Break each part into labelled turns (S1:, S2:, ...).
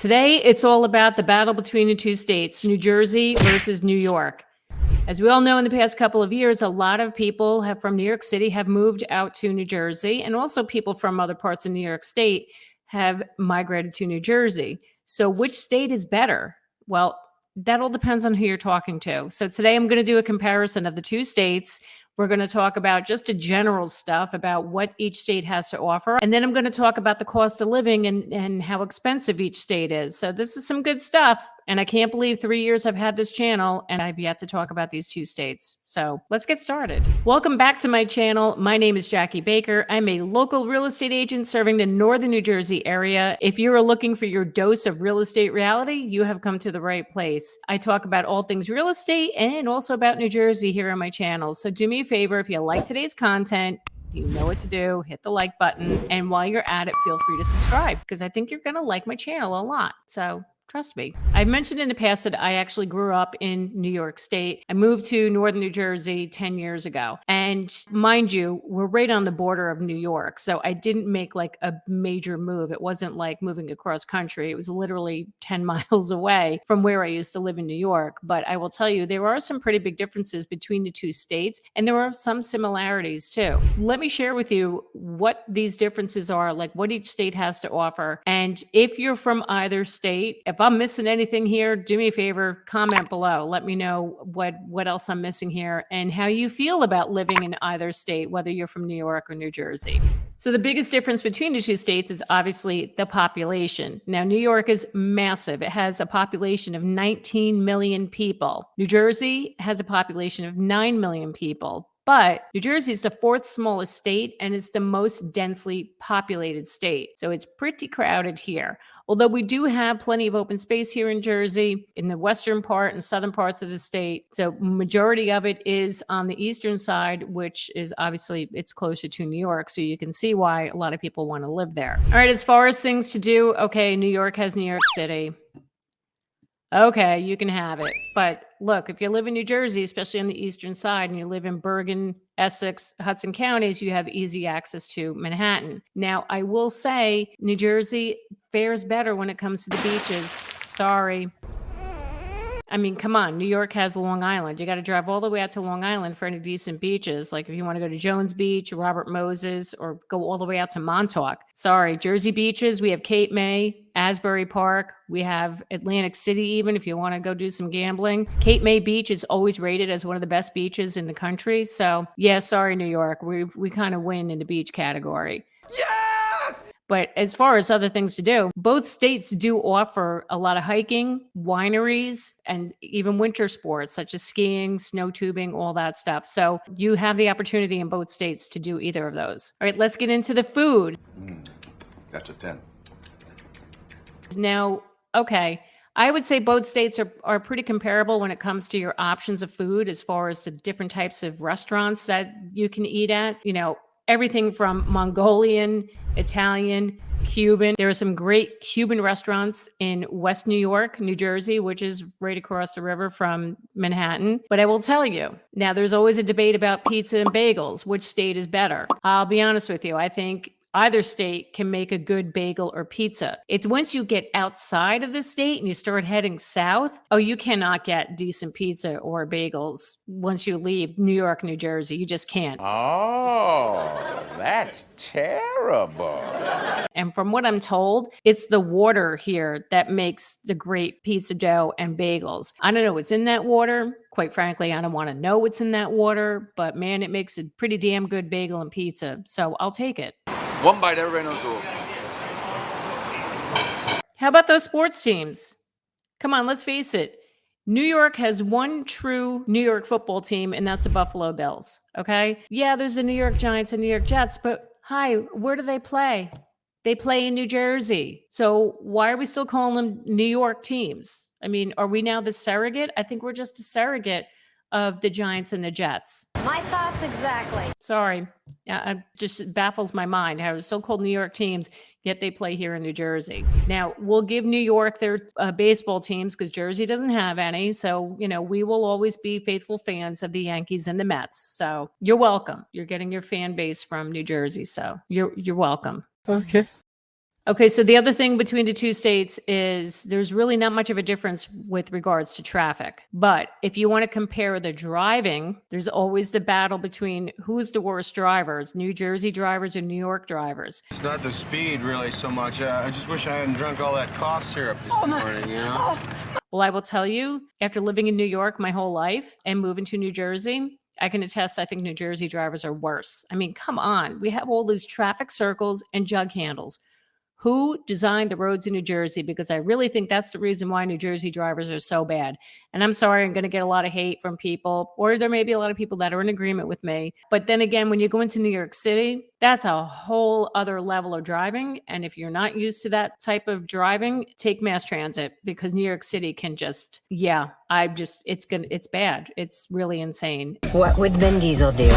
S1: Today, it's all about the battle between the two states, New Jersey versus New York. As we all know, in the past couple of years, a lot of people from New York City have moved out to New Jersey, and also people from other parts of New York State have migrated to New Jersey. So which state is better? Well, that all depends on who you're talking to. So today I'm going to do a comparison of the two states. We're going to talk about just a general stuff about what each state has to offer. And then I'm going to talk about the cost of living and how expensive each state is. So this is some good stuff. And I can't believe 3 years I've had this channel and I've yet to talk about these two states. So let's get started. Welcome back to my channel. My name is Jackie Baker. I'm a local real estate agent serving the northern New Jersey area. If you're looking for your dose of real estate reality, you have come to the right place. I talk about all things real estate and also about New Jersey here on my channel. So do me a favor, if you like today's content, you know what to do, hit the like button. And while you're at it, feel free to subscribe because I think you're going to like my channel a lot. So trust me. I've mentioned in the past that I actually grew up in New York State. I moved to northern New Jersey 10 years ago. And mind you, we're right on the border of New York. So I didn't make like a major move. It wasn't like moving across country. It was literally 10 miles away from where I used to live in New York. But I will tell you, there are some pretty big differences between the two states. And there are some similarities too. Let me share with you what these differences are, like what each state has to offer. And if you're from either state, if I'm missing anything here, do me a favor, comment below. Let me know what else I'm missing here and how you feel about living in either state, whether you're from New York or New Jersey. So the biggest difference between the two states is obviously the population. Now, New York is massive. It has a population of 19 million people. New Jersey has a population of 9 million people. But New Jersey is the fourth smallest state and it's the most densely populated state. So it's pretty crowded here. Although we do have plenty of open space here in Jersey, in the western part and southern parts of the state. So majority of it is on the eastern side, which is obviously it's closer to New York. So you can see why a lot of people want to live there. All right, as far as things to do, okay, New York has New York City. Okay, you can have it. But look, if you live in New Jersey, especially on the eastern side, and you live in Bergen, Essex, Hudson counties, you have easy access to Manhattan. Now, I will say New Jersey fares better when it comes to the beaches. Sorry. I mean, come on. New York has Long Island. You got to drive all the way out to Long Island for any decent beaches. Like if you want to go to Jones Beach, Robert Moses, or go all the way out to Montauk. Sorry, Jersey beaches. We have Cape May, Asbury Park. We have Atlantic City even if you want to go do some gambling. Cape May Beach is always rated as one of the best beaches in the country. So yeah, sorry, New York. We kind of win in the beach category. Yeah! But as far as other things to do, both states do offer a lot of hiking, wineries, and even winter sports such as skiing, snow tubing, all that stuff. So you have the opportunity in both states to do either of those. All right, let's get into the food.
S2: That's a 10.
S1: Now, okay, I would say both states are pretty comparable when it comes to your options of food as far as the different types of restaurants that you can eat at. You know, everything from Mongolian, Italian, Cuban. There are some great Cuban restaurants in West New York, New Jersey, which is right across the river from Manhattan. But I will tell you, now there's always a debate about pizza and bagels. Which state is better? I'll be honest with you. I think either state can make a good bagel or pizza. It's once you get outside of the state and you start heading south, oh, you cannot get decent pizza or bagels once you leave New York, New Jersey. You just can't.
S2: Oh, that's terrible.
S1: And from what I'm told, it's the water here that makes the great pizza dough and bagels. I don't know what's in that water. Quite frankly, I don't want to know what's in that water, but man, it makes a pretty damn good bagel and pizza. So I'll take it.
S2: One bite, everybody knows the rules.
S1: How about those sports teams? Come on, let's face it. New York has one true New York football team, and that's the Buffalo Bills. Okay? Yeah, there's the New York Giants and New York Jets, but hi, where do they play? They play in New Jersey. So why are we still calling them New York teams? I mean, are we now the surrogate? I think we're just a surrogate of the Giants and the Jets.
S3: My thoughts exactly.
S1: Sorry. It just baffles my mind how so-called New York teams, yet they play here in New Jersey. Now, we'll give New York their baseball teams because Jersey doesn't have any. So, you know, we will always be faithful fans of the Yankees and the Mets. So you're welcome. You're getting your fan base from New Jersey. So you're welcome.
S4: Okay.
S1: Okay, so the other thing between the two states is there's really not much of a difference with regards to traffic. But if you want to compare the driving, there's always the battle between who's the worst drivers, New Jersey drivers or New York drivers.
S3: It's not the speed really so much. I just wish I hadn't drunk all that cough syrup this morning, you know?
S1: Well, I will tell you, after living in New York my whole life and moving to New Jersey, I can attest, I think New Jersey drivers are worse. I mean, come on. We have all these traffic circles and jug handles. Who designed the roads in New Jersey? Because I really think that's the reason why New Jersey drivers are so bad. And I'm sorry, I'm going to get a lot of hate from people, or there may be a lot of people that are in agreement with me. But then again, when you go into New York City, that's a whole other level of driving. And if you're not used to that type of driving, take mass transit, because New York City can just, it's bad. It's really insane.
S4: What would Vin Diesel do?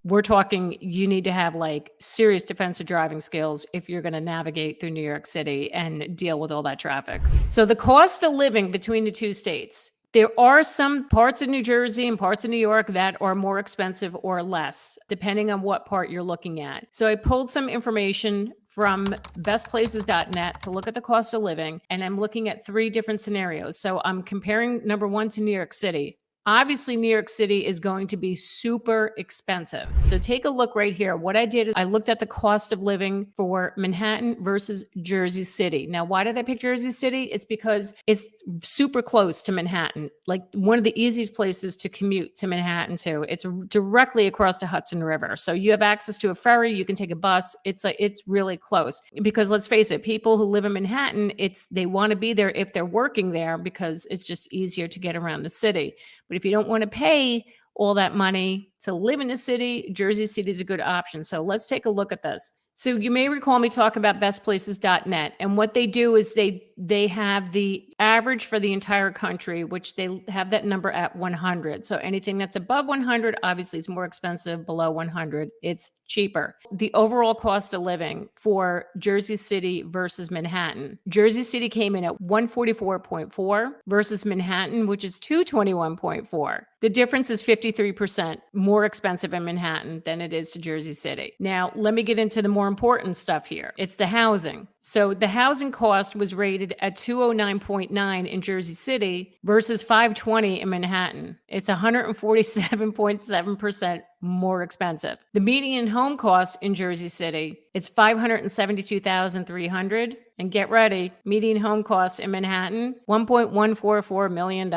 S1: We're talking, you need to have like serious defensive driving skills if you're going to navigate through New York City and deal with all that traffic. So the cost of living between the two states, there are some parts of New Jersey and parts of New York that are more expensive or less, depending on what part you're looking at. So I pulled some information from bestplaces.net to look at the cost of living, and I'm looking at 3 different scenarios. So I'm comparing number 1 to New York City. Obviously, New York City is going to be super expensive. So take a look right here. What I did is I looked at the cost of living for Manhattan versus Jersey City. Now, why did I pick Jersey City? It's because it's super close to Manhattan, like one of the easiest places to commute to Manhattan to. It's directly across the Hudson River. So you have access to a ferry, you can take a bus. It's really close. Because let's face it, people who live in Manhattan, they want to be there if they're working there because it's just easier to get around the city. But if you don't want to pay all that money to live in a city, Jersey City is a good option. So let's take a look at this. So you may recall me talk about bestplaces.net, and what they do is they have the average for the entire country, which they have that number at 100. So anything that's above 100, obviously it's more expensive. Below 100, it's cheaper. The overall cost of living for Jersey City versus Manhattan. Jersey City came in at 144.4 versus Manhattan, which is 221.4. The difference is 53% more expensive in Manhattan than it is to Jersey City. Now, let me get into the more important stuff here. It's the housing. So the housing cost was rated at 209.9 in Jersey City versus 520 in Manhattan. It's 147.7% more expensive. The median home cost in Jersey City, it's $572,300. And get ready, median home cost in Manhattan, $1.144 million.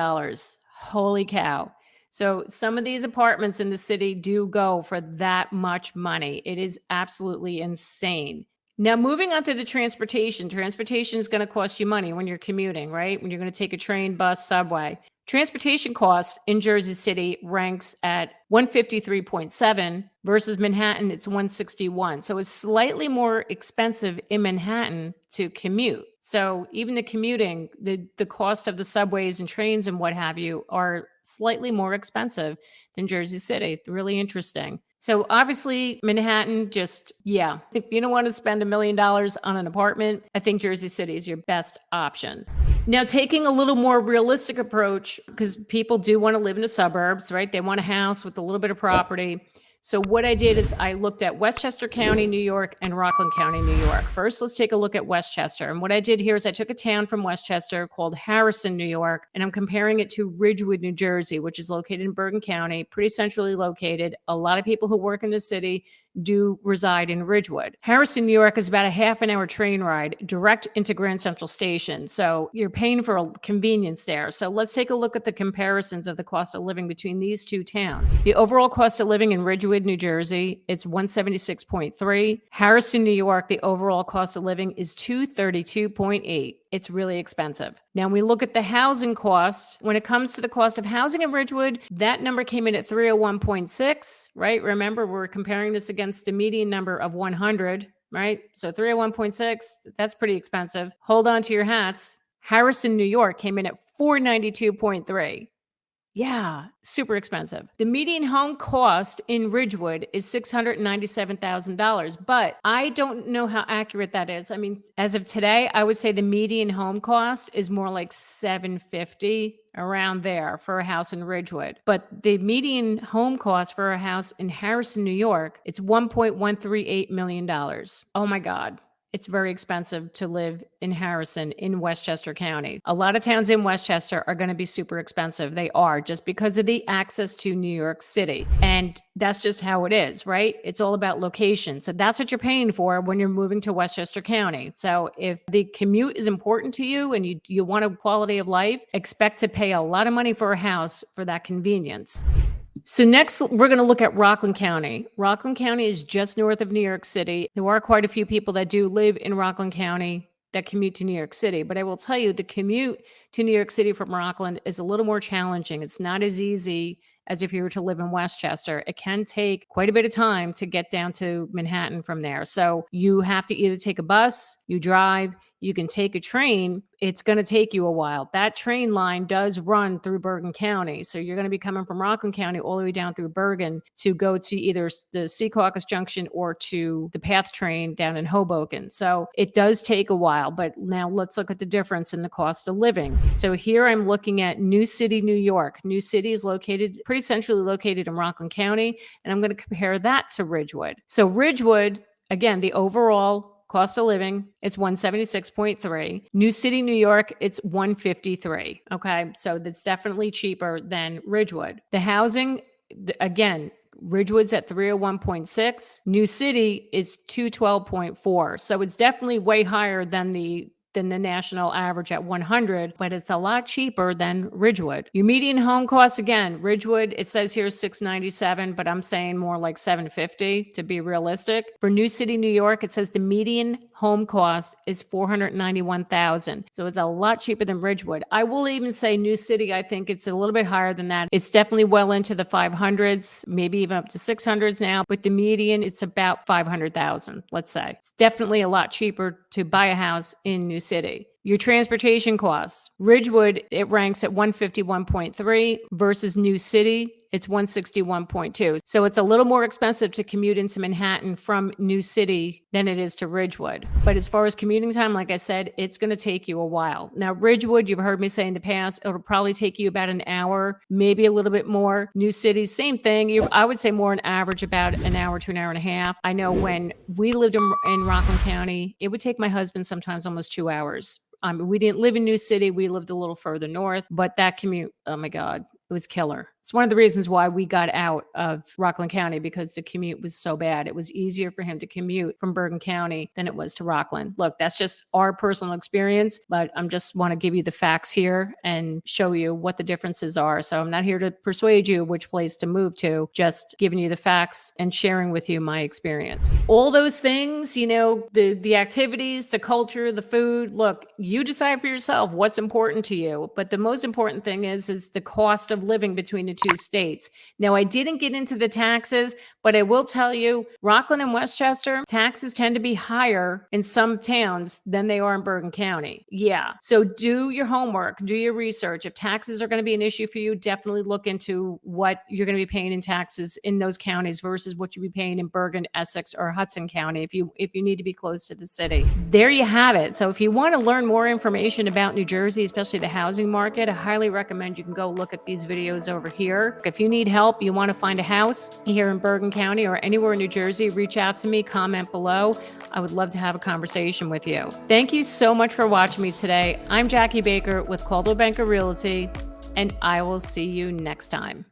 S1: Holy cow. So some of these apartments in the city do go for that much money. It is absolutely insane. Now, moving on to the transportation. Transportation is going to cost you money when you're commuting, right? When you're going to take a train, bus, subway. Transportation cost in Jersey City ranks at 153.7 versus Manhattan, it's 161. So it's slightly more expensive in Manhattan to commute. So even the commuting, the cost of the subways and trains and what have you are slightly more expensive than Jersey City. Really interesting. So obviously Manhattan, if you don't want to spend $1 million on an apartment, I think Jersey City is your best option. Now, taking a little more realistic approach, because people do want to live in the suburbs, right? They want a house with a little bit of property. So what I did is I looked at Westchester County, New York, and Rockland County, New York. First, let's take a look at Westchester. And what I did here is I took a town from Westchester called Harrison, New York, and I'm comparing it to Ridgewood, New Jersey, which is located in Bergen County, pretty centrally located. A lot of people who work in the city do reside in Ridgewood. Harrison, New York is about a half an hour train ride direct into Grand Central Station. So you're paying for a convenience there. So let's take a look at the comparisons of the cost of living between these two towns. The overall cost of living in Ridgewood, New Jersey, it's 176.3. Harrison, New York, the overall cost of living is 232.8. It's really expensive. Now, we look at the housing cost. When it comes to the cost of housing in Ridgewood, that number came in at 301.6, right? Remember, we're comparing this against the median number of 100, right? So 301.6, that's pretty expensive. Hold on to your hats. Harrison, New York came in at 492.3. Yeah, super expensive. The median home cost in Ridgewood is $697,000, but I don't know how accurate that is. I mean, as of today, I would say the median home cost is more like 750, around there for a house in Ridgewood. But the median home cost for a house in Harrison, New York, it's $1.138 million. Oh my God. It's very expensive to live in Harrison in Westchester County. A lot of towns in Westchester are going to be super expensive. They are, just because of the access to New York City. And that's just how it is, right? It's all about location. So that's what you're paying for when you're moving to Westchester County. So if the commute is important to you and you want a quality of life, expect to pay a lot of money for a house for that convenience. So next, we're going to look at Rockland County. Rockland County is just north of New York City. There are quite a few people that do live in Rockland County that commute to New York City. But I will tell you, the commute to New York City from Rockland is a little more challenging. It's not as easy as if you were to live in Westchester. It can take quite a bit of time to get down to Manhattan from there. So you have to either take a bus, you drive, you can take a train. It's going to take you a while. That train line does run through Bergen County. So you're going to be coming from Rockland County all the way down through Bergen to go to either the Secaucus Junction or to the PATH train down in Hoboken. So it does take a while, but now let's look at the difference in the cost of living. So here I'm looking at New City, New York. New City is located pretty centrally located in Rockland County, and I'm going to compare that to Ridgewood. So Ridgewood, again, the overall cost of living, it's 176.3. New City, New York, it's 153. Okay. So that's definitely cheaper than Ridgewood. The housing, again, Ridgewood's at 301.6. New City is 212.4. So it's definitely way higher than the national average at 100, but it's a lot cheaper than Ridgewood. Your median home cost, again, Ridgewood, it says here 697, but I'm saying more like 750 to be realistic. For New City, New York, it says the median home cost is $491,000. So it's a lot cheaper than Ridgewood. I will even say New City, I think it's a little bit higher than that. It's definitely well into the 500s, maybe even up to 600s now, but the median, it's about 500,000, let's say. It's definitely a lot cheaper to buy a house in New City. Your transportation cost. Ridgewood, it ranks at 151.3 versus New City, it's 161.2. So it's a little more expensive to commute into Manhattan from New City than it is to Ridgewood. But as far as commuting time, like I said, it's going to take you a while. Now, Ridgewood, you've heard me say in the past, it'll probably take you about an hour, maybe a little bit more. New City, same thing. I would say more on average about an hour to an hour and a half. I know when we lived in Rockland County, it would take my husband sometimes almost 2 hours. We didn't live in New City. We lived a little further north, but that commute, oh my God, it was killer. It's one of the reasons why we got out of Rockland County, because the commute was so bad. It was easier for him to commute from Bergen County than it was to Rockland. Look, that's just our personal experience, but I'm just want to give you the facts here and show you what the differences are. So I'm not here to persuade you which place to move to, just giving you the facts and sharing with you my experience. All those things, you know, the activities, the culture, the food, look, you decide for yourself what's important to you. But the most important thing is the cost of living between the two states. Now, I didn't get into the taxes, but I will tell you, Rockland and Westchester, taxes tend to be higher in some towns than they are in Bergen County. Yeah. So do your homework, do your research. If taxes are going to be an issue for you, definitely look into what you're going to be paying in taxes in those counties versus what you'll be paying in Bergen, Essex, or Hudson County if you need to be close to the city. There you have it. So if you want to learn more information about New Jersey, especially the housing market, I highly recommend you can go look at these videos over here. If you need help, you want to find a house here in Bergen County or anywhere in New Jersey, reach out to me, comment below. I would love to have a conversation with you. Thank you so much for watching me today. I'm Jackie Baker with Coldwell Banker Realty, and I will see you next time.